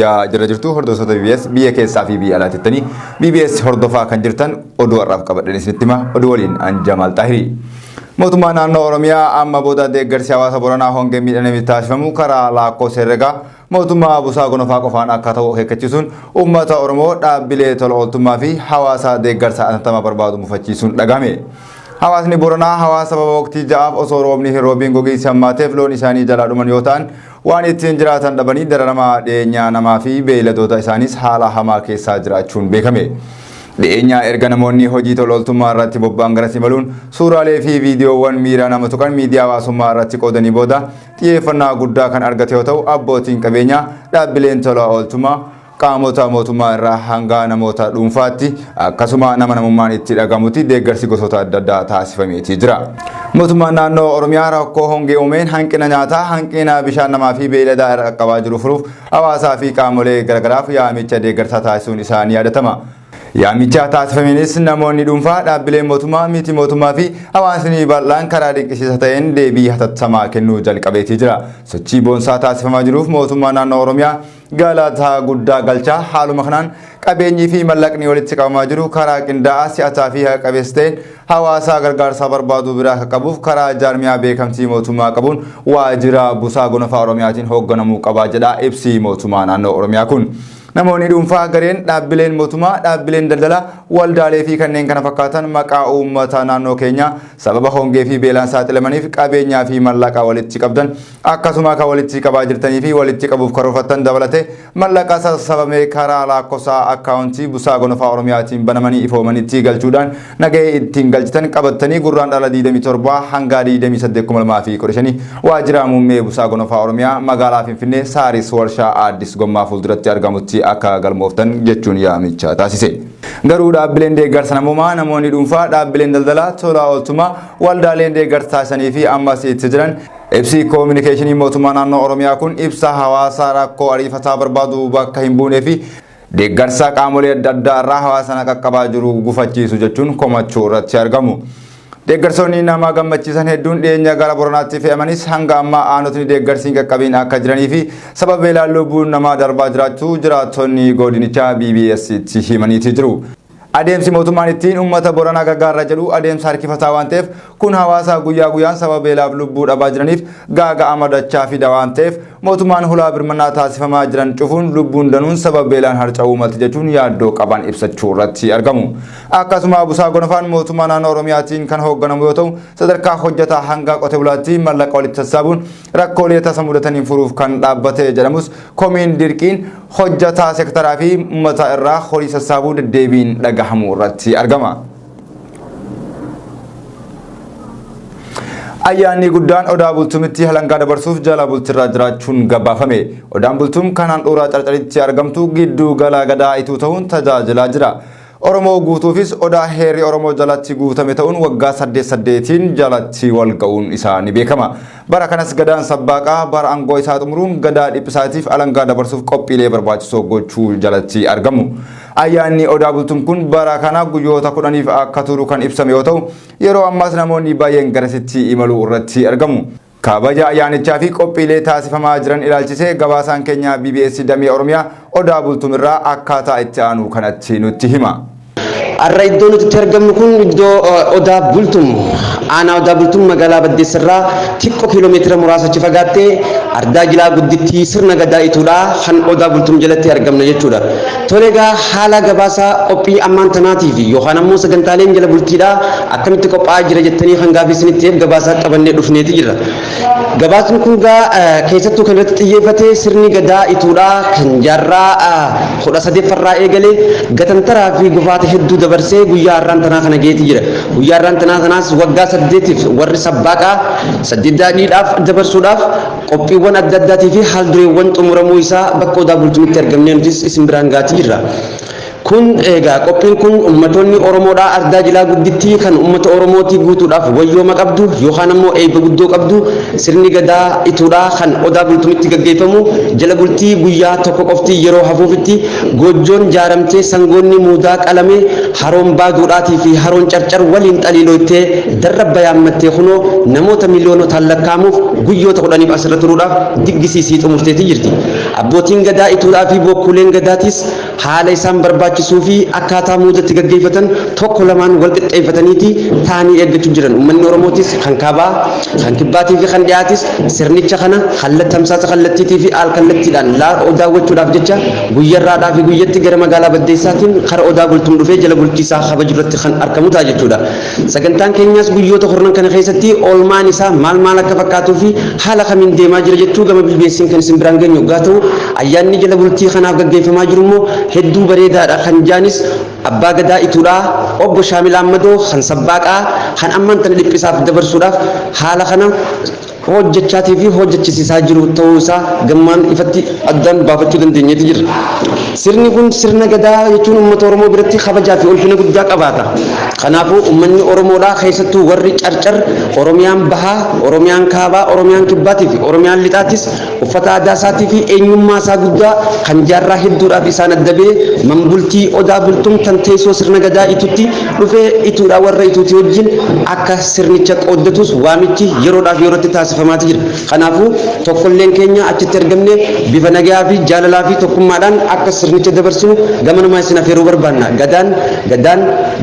Ya jirtu hordoftoota BBS biyya keessaa fi biyya alaatti BBS hordofaa kan jirtan oduu har'aaf qabadhan isinitti hima oduu waliin an Jamaal Taahiri. Mootummaan naannoo Oromiyaa amma booda deeggarsi hawaasa Booranaa hongee miidhame taasifamu karaa lakkoofsa herregaa mootummaa Busaa Gonofaa qofaan akka ta'u akeekkachiisuun uummata Oromoo dhaabbilee tola ooltummaa fi hawaasa deeggarsa atattamaa barbaadu mufachiisuun dhagahame. Hawaasni Booranaa hawaasa sababa waqtii ja'aaf osoo roobni hin roobiin gogiinsi hammaateef loon isaanii jalaa dhuman yoo ta'an waan ittiin jiraatan dhabanii dararamaa dhiyeenyaa namaa fi beeyladoota isaanis haala hamaa keessaa jiraachuun beekame. Dhiyeenyaa erga namoonni hojii tola ooltummaa irratti bobba'an garas imaluun suuraalee fi viidiyoowwan miiraa nama tuqan miidiyaa hawaasummaa irratti qoodanii booda xiyyeeffannaa guddaa kan argate yoo ta'u abbootiin qabeenyaa dhaabbileen tola ooltummaa qaamota mootummaa irraa hanga namoota dhuunfaatti akkasuma nama namummaan itti dhagamutti deeggarsi gosoota adda addaa taasifameetii jira. Mootummaan naannoo Oromiyaa rakkoo hongee uumeen hanqina nyaataa, hanqina bishaan namaa fi beeyladaa irra qaqqabaa jiru furuuf hawaasaa fi qaamolee garagaraaf yaamicha deeggarsaa taasisuun isaanii yaadatama. Yaamicha taasifameenis namoonni dhuunfaa dhaabbileen mootummaa miti mootummaa fi hawaasni bal'aan karaa dinqisiisaa ta'een deebii hatattamaa kennuu jalqabeetii jira. Sochii boonsaa taasifamaa jiruuf mootummaa naannoo Oromiyaa galataa guddaa galchaa haaluma kanaan qabeenyii fi mallaqni walitti qabamaa jiru karaa qindaa'aa si'ataa fi haqa qabeessa ta'een hawaasa gargaarsa barbaadu biraa akka qabuuf karaa jaarmiyaa beekamtii mootummaa qabuun waajjira Busaa Gonofaa Oromiyaatiin hoogganamuu qaba jedha ibsi mootummaa naannoo Oromiyaa kun. Namoonni dhuunfaa gareen dhaabbileen mootummaa, dhaabbileen daldalaa, waldaalee fi kanneen kana fakkaatan maqaa uummata naannoo keenyaa sababa hongee fi beelaan saaxilamaniif qabeenyaa fi mallaqa walitti qabdan akkasuma kan walitti qabaa jirtanii fi walitti qabuuf karoorfattan dabalate mallaqa sassabamee karaa lakkoofsa akkaawuntii Busaa Gonofaa Oromiyaatiin banamanii ifoomanitti galchuudhaan nagahee ittiin galchitan qabatanii gurraandhala 27 hanga 28 waajjira muummee Busaa Gonofaa Oromiyaa magaalaa Finfinnee Saaris Warshaa Addis Gommaa fuulduratti argamutti akka galmooftan jechuun yaamicha taasise. Garuu dhaabbileen deeggarsa namummaa namoonni dhuunfaa dhaabbileen daldalaa tola ooltummaa waldaaleen deeggarsa taasisanii fi ammas itti jiran ibsi koominikeeshinii mootummaa naannoo Oromiyaa kun ibsa hawaasa rakkoo ariifataa barbaadu bakka hin buunee fi deeggarsa qaamolee adda addaa irraa hawaasa qaqqabaa jiru gufachiisu jechuun komachuu irratti argamu. Deeggarsoonni nama gammachiisan hedduun dhiyeenya gara Booranaatti fe'amanis hanga amma aanotni deeggarsiin qaqqabiin akka jiranii fi sababa beelaan lubbuun namaa darbaa jiraachuu jiraattonni godinichaa BBS'tti himaniitii jiru. Adeemsi mootummaan ittiin uummata Booranaa gargaarra jedhu adeemsa harkifataa waan ta'eef kun hawaasa guyyaa guyyaan sababa beelaaf lubbuu dhabaa jiraniif gaaga'ama madachaa fida waan ta'eef mootummaan hulaa birmannaa taasifamaa jiran cufuun lubbuun danuun sababa beelaan harca'uu malti jechuun yaaddoo qaban ibsachuu irratti argamu. Akkasuma Busaa Gonofaan mootummaa naannoo Oromiyaatiin kan hoogganamu yoo ta'u sadarkaa hojjetaa hanga qotee bulaatti mallaqa walitti sassaabuun rakkoolee tasa mudataniin furuuf kan dhaabbate jedhamus komiin dirqiin hojjetaa seektaraa fi uummata irraa horii sassaabuu deddeebiin dhagahamu irratti argama. Ayyaanni guddaan odaa bultumitti halangaa dabarsuuf jala bultirraa jiraachuun gabaafame. Odaan bultum kan handhuuraa carcaritti argamtu gidduu gala gadaa ituu ta'uun tajaajilaa jira. Oromoo guutuufis odaa heerri Oromoo jalatti guutame ta'uun waggaa 8 jalatti wal ga'uun isaa ni beekama. Bara kanas gadaan sabbaaqaa bara aangoo isaa xumuruun gadaa dhiphisaatiif alangaa dabarsuuf qophiilee barbaachisoo gochuu jalatti argamu. Ayyaanni odaa bultum kun bara kana guyyoota 10 akka turu kan ibsame yoo ta'u yeroo ammaas namoonni baay'een garasitti imaluu irratti argamu. Kabaja ayyaanichaa fi qophiilee taasifamaa jiran ilaalchisee gabaasaan keenya BBS damee Oromiyaa odaa bultum irraa akkaataa itti aanu kanatti nutti hima. Arra iddoo nuti argamnu kun iddoo odaa bultum aanaa odaa bultum magaalaa Baddeessarraa xiqqoo kiiloomeetira muraasa achi fagaattee ardaa jilaa guddittii sirna gadaa ituudha kan odaa bultum jalatti argamna jechuudha. Tole egaa haala gabaasaa qophii ammaan tanaatiif yookaan ammoo sagantaaleen jala bultiidhaa akkamitti qophaa'aa jira jettanii kan gaaffii isinitti gabaasaa qabannee dhufneeti jira. Gabaasni kun keessattuu kan irratti xiyyeeffate sirni gadaa ituudha kan jaarraa 13 eegalee gatantaraa fi gufaata hedduu dabarsee guyyaa har'aan tanaa kana geetii jira. Guyyaa har'aan tanaa kanaas waggaa 8tiif warri sabbaaqaa 8 daadhiidhaaf dabarsuudhaaf qophiiwwan adda addaatii fi haaldureewwan xumuramuu isaa bakka odaa bultumitti argamnee nutis isin biraan gaatii jirra. kun egaa qophiin kun uummattoonni Oromoodhaa ardaa jilaa guddittii kan uummata Oromootii guutuudhaaf wayyooma qabdu yookaan ammoo eebba guddoo qabdu sirni gadaa ituudhaa kan odaa bultumitti gaggeeffamu jala bultii guyyaa tokko qofti yeroo hafuufitti goojjoon jaaramtee sangoonni muudaa qalamee haroon baaduudhaatii fi haroon carcar waliin xaliiloottee darrabba yaammattee kunoo namoota miliyoonotaan lakkaamuuf guyyoota 10 asirra turuudhaaf diggisiisii xumurteetii jirti. Abbootiin gadaa ituudhaa fi bokkuuleen gadaatis haala isaan barbaachisuu fi akkaataa muudatti gaggeeffatan tokko lamaan wal qixxeeffataniiti taanii eeggachuu jiran. Uummanni Oromootis kan kaabaa, kan kibbaatii fi kan dhiyaatis sirnicha kana tamsaasa kallattiitii fi al kallattiidhaan daawwachuudhaaf jecha guyyarraadhaa fi guyyatti gara magaalaa Baddeessaatiin kara odaa bultum dhufee jala bulchiisaa kabaju irratti kan argamu ta'a jechuudha. Sagantaan keenyas guyyoota kurnan kana keessatti oolmaan isaa maal akka fakkaatuu fi haala kamiin deemaa jira jechuu gama bilbeessiin kan isin biraan geenyu yoo ta'u ayyaanni jala bultii kanaaf gaggeeffamaa jiru immoo hedduu bareedaadha. Kan jaanis abbaa gadaa ituudhaa obbo Shaamil Ahmadoo kan sabbaaqa kan amman tan dhiphisaaf dabarsuudhaaf haala kana hojjechaatii fi hojjechisiisaa jiru ta'uu isaa gammaan ifatti addaan baafachuu dandeenyeeti jira. Sirni kun sirna gadaa jechuun uummata Oromoo biratti kabajaa fi ulfina guddaa qabaata. Kanaafuu uummanni Oromoodhaa keessattuu warri carcar Oromiyaan bahaa, Oromiyaan kaabaa, Oromiyaan kibbaatii fi Oromiyaan lixaatis uffata aadaa isaatii fi eenyummaa isaa guddaa kan jaarraa hedduudhaaf isaan addabee manbultii odaa bultum tan teessoo sirna gadaa ituutti dhufee ituudhaa warra ituutii wajjin akka sirnicha qooddatus waamichi yeroodhaaf yerootti taasifamaa jira. Kanaafuu tokkolleen keenya achitti argamne bifa nagaa fi jaalalaa fi tokkummaadhaan akka sirnicha dabarsinu gamanumaa isin afeeruu barbaanna.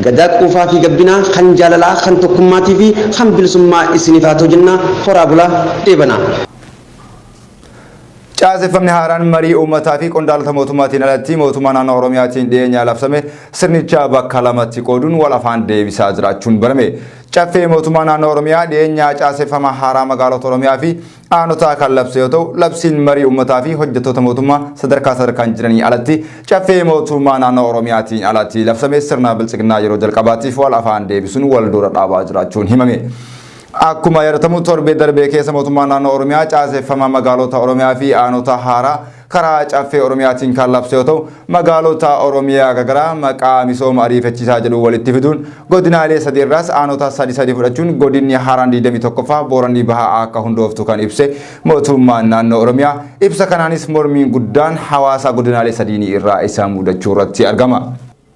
Gadaa quufaa fi gabbinaa kan jaalalaa kan tokkummaatii fi kan bilisummaa isiniif haa ta'u jenna. Horaa bulaa deebanaa. Caaseffamni haaraan marii uummataa fi qondaaltota mootummaatiin alatti mootummaa naannoo Oromiyaatiin dhiyeenya labsame sirnicha bakka lamatti qooduun wal afaan deebisaa jiraachuun barame. Caffee mootummaa naannoo Oromiyaa dhiyeenya caaseffama haaraa magaalota Oromiyaa fi aanotaa kan labse yoo ta'u labsiin marii uummataa fi hojjettoota mootummaa sadarkaan jiranii alatti caffee mootummaa naannoo Oromiyaatiin alatti labsame sirna bilchiginaa yeroo jalqabaatiif wal afaan deebisuun wal dura dhaabaa jiraachuun himame. Akkuma yaadatamu torbee darbee keessa mootummaan naannoo Oromiyaa caaseffama magaalota Oromiyaa fi aanota haaraa karaa caffee Oromiyaatiin kan labse yoo ta'u magaalota Oromiyaa gagaraa maqaa misooma ariifachiisaa jedhu walitti fiduun godinaalee sadii irraas aanota sadii fudhachuun godinni haaraan 21ffaa Booranii Bahaa akka hundooftu kan ibse mootummaan naannoo Oromiyaa. Ibsa kanaanis mormiin guddaan hawaasa godinaalee sadiinii irraa isa mudachuu irratti argama.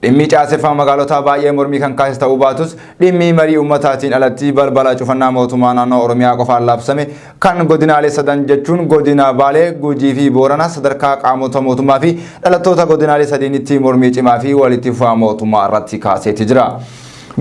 Dhimmi caaseffama magaalota baay'ee mormii kan kaase ta'uu baatus dhimmi marii uummataatiin alatti balbala cufannaa mootummaa naannoo Oromiyaa qofaan labsame kan godinaalee sadan jechuun godina Baalee, Gujii fi Booranaa sadarkaa qaamota mootummaa fi dhalattoota godinaalee sadiinitti mormii cimaa fi walitti fufaa mootummaa irratti kaaseeti jira.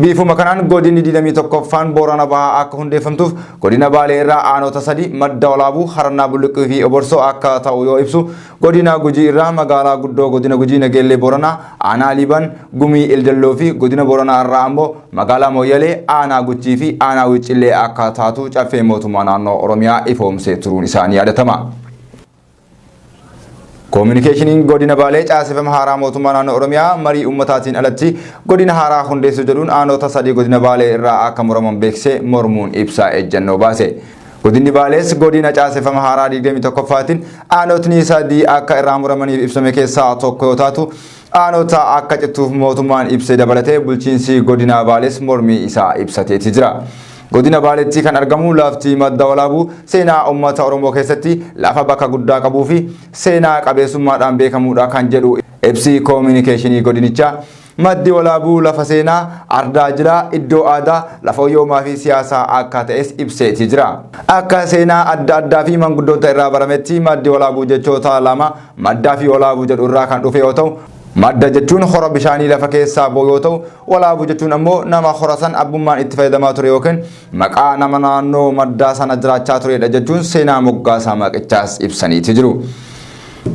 Biifuma kanaan godinni 21ffaan Boorana Bahaa akka hundeeffamtuuf godina Baalee irraa aanota sadii Madda Walaabuu, Harannaa Bulluqii fi Oborsoo akka ta'u yoo ibsu godina Gujii irraa magaalaa guddoo godina Gujii Nageellee Booranaa, aanaa Liban, Gumii Eldelloo fi godina Booranaa irraa ammoo magaalaa Mooyyalee, aanaa Guchii fi aanaa Wiccillee akka taatu caffee mootummaa naannoo Oromiyaa ifoomsee turuun isaanii yaadatama. Kominikeeshiniin godina Baalee caaseffama haaraa mootummaa naannoo Oromiyaa marii uummataatiin alatti godina haaraa hundeessuu jedhuun aanota sadii godina Baalee irraa akka muraman beeksisee mormuun ibsaa ejjennoo baase. Godinni Baalees godina caaseffama haaraa 21ffaatiin aanotni sadii akka irraa muramaniif ibsame keessaa tokko yoo taatu aanota akka cittuuf mootummaan ibsee dabalatee bulchiinsi godina Baalees mormii isaa ibsateeti jira. Godina Baaleetti kan argamu lafti Madda Walaabuu seenaa uummata Oromoo keessatti lafa bakka guddaa qabuu fi seenaa qabeessummaadhaan beekamuudha kan jedhu ibsi kominikeeshinii godinichaa. Maddi Walaabuu lafa seenaa ardaa jira iddoo aadaa lafa hoyyoomaa fi siyaasaa akka ta'es ibseeti jira. Akka seenaa adda addaa fi manguddoota irraa barametti Maddi Walaabuu jechoota lama Maddaa fi Walaabuu jedhu irraa kan dhufe yoo ta'u Madda jechuun hora bishaanii lafa keessaa boo yoo ta'u Walaabuu jechuun ammoo nama hora san abbummaan itti fayyadamaa ture yookiin maqaa nama naannoo maddaa sana jiraachaa turedha jechuun seenaa moggaasaa maqichaas ibsaniiti jiru.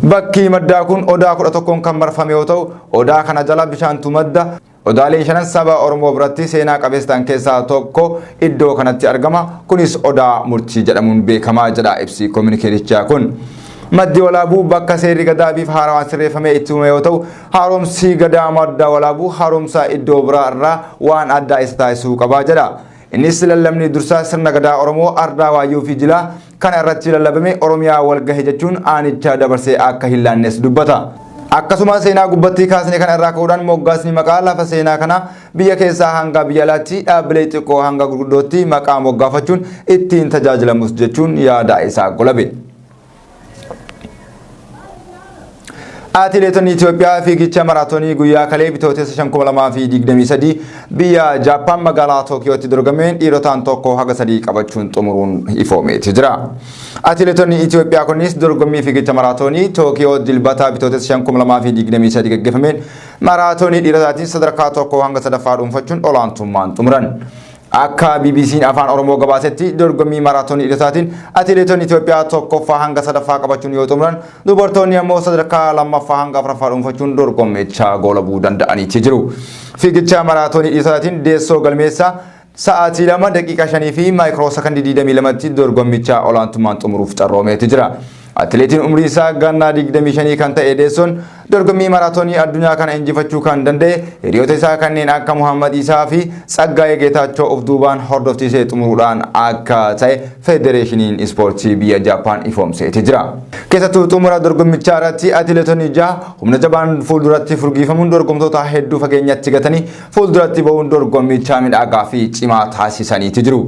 Bakki maddaa kun odaa 11 kan marfame yoo ta'u odaa kana jala bishaantu madda. Odaaleen shanan saba Oromoo biratti seenaa qabeessaan keessaa tokko iddoo kanatti argama. Kunis odaa murtii jedhamuun beekamaa jedha ibsi kominikeetichaa kun. Maddi Walaabuu bakka seerri gadaa bifa haaraan sirreeffamee itti uume yoo ta'u haaromsi gadaa Madda Walaabuu haaromsa iddoo biraa irraa waan addaa isa taasisuu qaba jedha. Innis lallabni dursaa sirna gadaa Oromoo Ardaa Waayyuu fi Jilaa kana irratti lallabame Oromiyaa walgahe jechuun aanicha dabarsee akka hin laannes dubbata. Akkasuma seenaa gubbatti kaasne kana irraa ka'uudhaan moggaasni maqaa lafa seenaa kana biyya keessaa hanga biyya alaatti dhaabbilee xiqqoo hanga gurguddootti maqaa moggaafachuun ittiin tajaajilamus jechuun yaada isaa golabe. Atileetonni Itoophiyaa fiigicha maraatoonii guyyaa kalee bitootessa 2023 biyya Jaappaan magaalaa Tookiyootti dorgomeen dhiirotaan 1-3 qabachuun xumuruun ifoomee jira. Atileetonni Itoophiyaa kunis dorgommii fiigicha maraatoonii Tookiyoo dilbata bitootessa 2023 gaggeeffameen maraatoonii dhiirotaatiin sadarkaa 1-3 dhuunfachuun olaantummaan xumuran. Akka BBC'n afaan Oromoo gabaasetti dorgommii maraatoonii dhiirotaatiin atileetonni Itoophiyaa 1-3 qabachuun yoo xumuran dubartoonni ammoo sadarkaa 2-4 dhuunfachuun dorgommicha goolabuu danda'anii jiru. Fiigicha maraatoonii dhiirotaatiin Deessoo Galmeessaa sa'aatii 2 daqiiqaa 5 fi maayikiroo sekondii 22tti dorgommicha olaantummaan xumuruuf carroomee jira. Atileetiin umrii isaa ganna 25 kan ta'e Deessoon dorgommii maraatoonii addunyaa kana injifachuu kan danda'e hiriyoota isaa kanneen akka Muhammad Isaa fi Tsaggaayee Geetaachoo of duubaan hordofsiisee xumuruudhaan akka ta'e Federeeshiniin Ispoortii biyya Jaappaan ifoomsee jira. Keessattuu xumura dorgommichaa irratti atileetonni 6 humna jabaan fuulduratti furgiifamuun dorgomtoota hedduu fageenyatti gatanii fuulduratti ba'uun dorgommicha miidhagaa fi cimaa taasisanii jiru.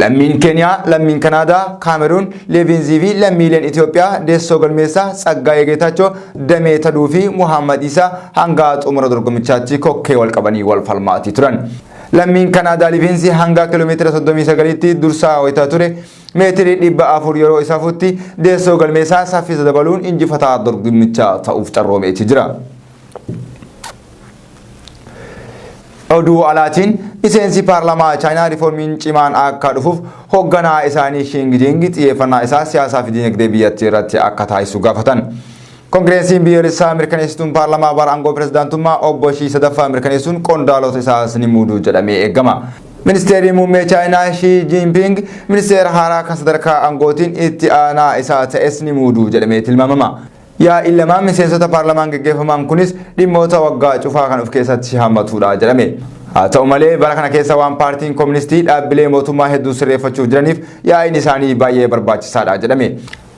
Lammiin Keeniyaa, lammiin Kanaadaa, Kaameruun, Leevinzii fi lammiileen Itoophiyaa Deessoo Galmeessaa, Tsaggaayee Geetaachoo, Damee Taduu fi Muhammad Isaa hanga xumura dorgommichaatti kokkee wal qabanii wal falmaatii turan. Lammiin Kanaadaa Leevinzii hanga kiiloomeetira 39tti dursaa wayitaa ture. Meetirii 400 yeroo isaa fuutti Deessoo Galmeessaa saffisa dabaluun injifataa dorgommichaa ta'uuf carroomee jira. Oduu alaatiin miseensi paarlaamaa Chaayinaa riiformiin cimaan akka dhufuuf hoogganaa isaanii Xi xiyyeeffannaa isaa siyaasaa fi dinagdee biyyattii irratti akka taasisu gaafatan. Kongireesiin biyyoolessaa mirkaneessituun paarlaamaa bara aangoo pirezidaantummaa obbo Xi sadaffaa mirkaneessuun qondaalota isaas ni muudu jedhamee eegama. Ministeerri muummee Chaayinaa Xi Jinping ministeera haaraa kan sadarkaa aangootiin itti aanaa isaa ta'es ni muudu jedhamee tilmaamama. Yaa'iin lamaan miseensota paarlaamaan gaggeeffaman kunis dhimmoota waggaa cufaa kan of keessatti hammatudha jedhame. Haa ta'u malee bara kana keessa waan paartiin kooministii dhaabbilee mootummaa hedduu sirreeffachuuf jiraniif yaa'iin isaanii baay'ee barbaachisaadha jedhame.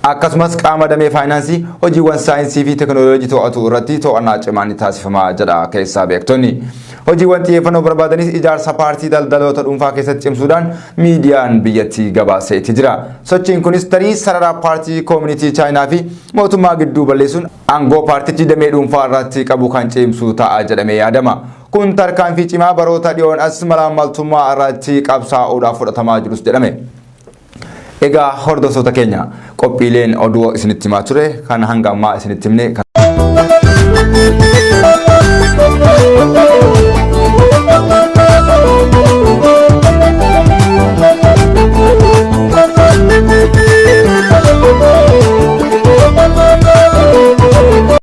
Akkasumas qaama damee faayinaansii hojiiwwan saayinsii fi teekinooloojii to'atu irratti to'annaa cimaan taasifamaa jedha keessaa beektonni. Hojiiwwan xiyyeeffannoo barbaadanis ijaarsa paartii daldaloota dhuunfaa keessatti cimsuudhaan miidiyaan biyyattii gabaasee jira. Sochiin kunis tarii sarara paartii koomunitii Chaayinaa fi mootummaa gidduu balleessuun aangoo paartichi damee dhuunfaa irratti qabu kan cimsu ta'a jedhamee yaadama. Kun tarkaanfii cimaa baroota dhiyoon as malaammaltummaa irratti qabsaa'uudhaaf fudhatamaa jirus jedhame. Egaa hordoftoota keenya qophiileen oduu isinitti himaa ture kan hanga ammaa isinitti himne